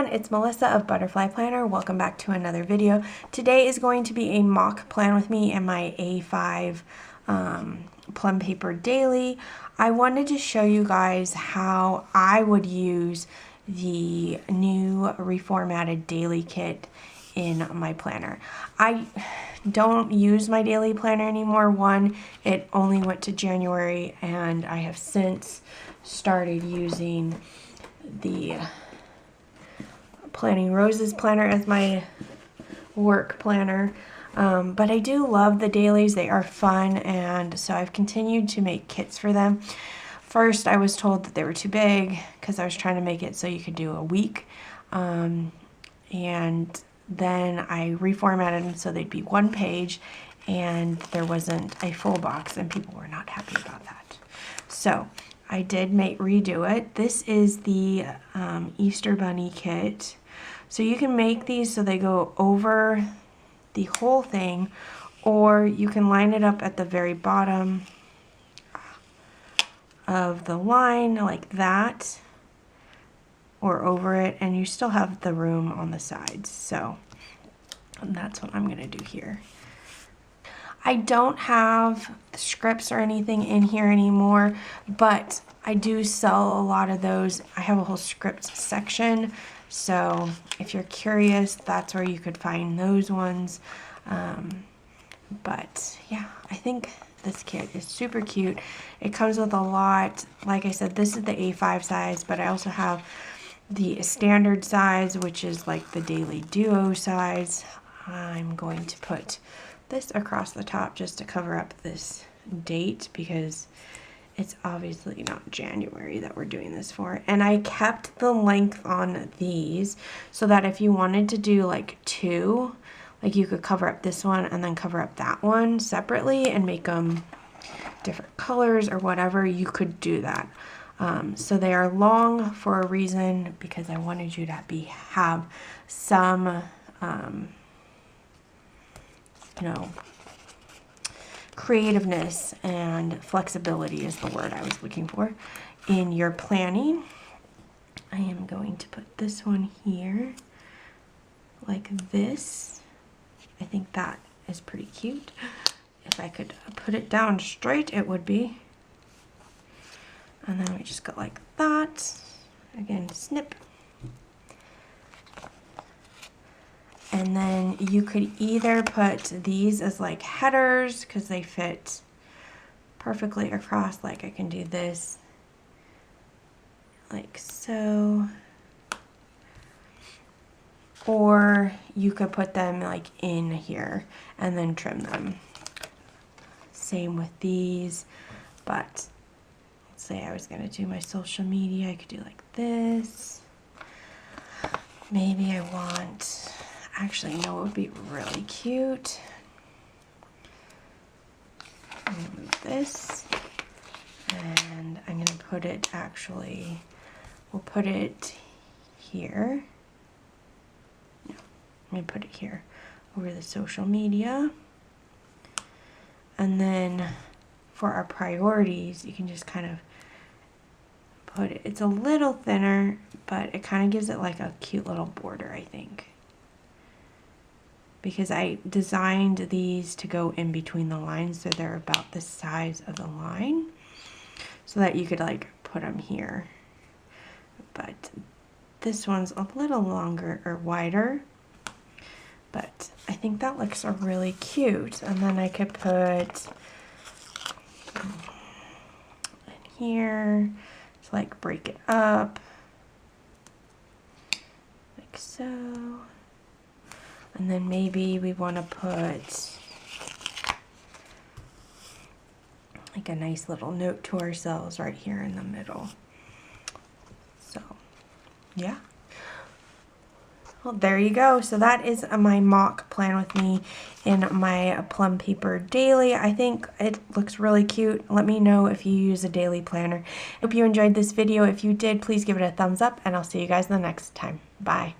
everyone, it's Melissa of Butterfly Planner. Welcome back to another video. Today is going to be a mock plan with me and my A5 Plum Paper Daily. I wanted to show you guys how I would use the new reformatted daily kit in my planner. I don't use my daily planner anymore. One, it only went to January, and I have since started using the Planning Roses planner as my work planner. But I do love the dailies. They are fun, and so I've continued to make kits for them. First, I was told that they were too big because I was trying to make it so you could do a week. And then I reformatted them so they'd be one page and there wasn't a full box, and people were not happy about that. So I did redo it. This is the Easter Bunny kit. So you can make these so they go over the whole thing, or you can line it up at the very bottom of the line like that, or over it, and you still have the room on the sides. So that's what I'm gonna do here. I don't have scripts or anything in here anymore, but I do sell a lot of those. I have a whole script section, so if you're curious, that's where you could find those ones. But yeah, I think this kit is super cute. It comes with a lot. Like I said, this is the A5 size, but I also have the standard size, which is like the Daily Duo size. I'm going to put this across the top just to cover up this date because it's obviously not January that we're doing this for. And I kept the length on these so that if you wanted to do like two, like you could cover up this one and then cover up that one separately and make them different colors or whatever, you could do that. So they are long for a reason, because I wanted you to have some creativeness and flexibility is the word I was looking for in your planning. I am going to put this one here like this. I think that is pretty cute. If I could put it down straight, it would be. And then we just go like that. Again, snip. And then you could either put these as like headers because they fit perfectly across. Like I can do this like so. Or you could put them like in here and then trim them. Same with these, but let's say I was gonna do my social media, I could do like this. Maybe I want, actually no, it would be really cute. I'm gonna move this, and I'm gonna put it, actually, we'll put it here. No, I'm gonna put it here over the social media. And then for our priorities, you can just kind of put it, it's a little thinner, but it kind of gives it like a cute little border, I think. Because I designed these to go in between the lines, so they're about the size of the line, so that you could like put them here. But this one's a little longer or wider, but I think that looks really cute. And then I could put in here to like break it up like so. And then maybe we want to put like a nice little note to ourselves right here in the middle. So yeah. Well, there you go. So that is my mock plan with me in my Plum Paper Daily. I think it looks really cute. Let me know if you use a daily planner. Hope you enjoyed this video. If you did, please give it a thumbs up, and I'll see you guys the next time. Bye.